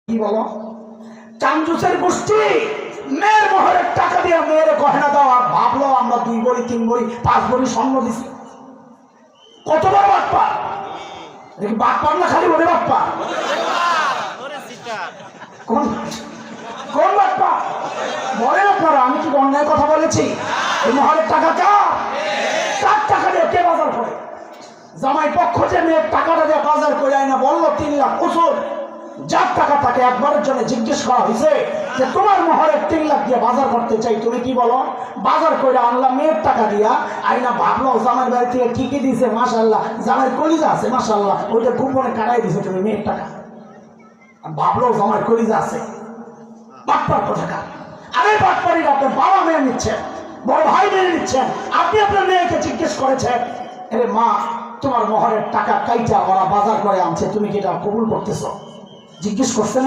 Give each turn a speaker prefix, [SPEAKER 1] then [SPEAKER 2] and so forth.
[SPEAKER 1] কি বলো? চাঞ্চুসের গোষ্ঠী মেয়ের মোহরের টাকা দিয়ে মেয়ের গহনা দাও, আর ভাবলো আমরা 2 ভরি 3 ভরি 5 ভরি স্বর্ণ দিছি। কত বড় বাটপা! দেখি বাটপার না খালি ওরে বাটপা। কোন কোন বাটপা বলেন আপনারা? আমি কি অন্যায় কথা বলেছি? এই মোহরের টাকা কার টাকা দিয়ে কে বাজার করে? জামাই পক্ষ যে মেয়ের টাকাটা দিয়ে বাজার করে আয় না, বললো 3 লাখ ওষুধ। যার টাকা তাকে একবারের জন্য জিজ্ঞেস করা হয়েছে যে তোমার মোহরের 3 লাখ দিয়ে বাজার করতে চাই, তুমি কি বলো? বাজার করে আনলাম মেয়ের টাকা দিয়া, আইনা ভাবলো জামাইয়ের বাড়ি থেকে ঠিকই দিছে, মাশাআল্লাহ জামাইয়ের কলিজা আছে, মাশাআল্লাহ ওইটা গোপনে কাটাই দিছে তুমি মেয়ের টাকা। ভাবলো জামাইয়ের কলিজা আছে। বাটপার কোথাকার! আরে বাটপারি আপনার বাবা মেয়ে নিচ্ছেন, বড় ভাই মেনে নিচ্ছেন, আপনি আপনার মেয়েকে জিজ্ঞেস করেছেন আরে মা তোমার মোহরের টাকা কাইটা ওরা বাজার করে আনছে, তুমি কি এটা কবুল করতেছ? জিজ্ঞেস করছেন?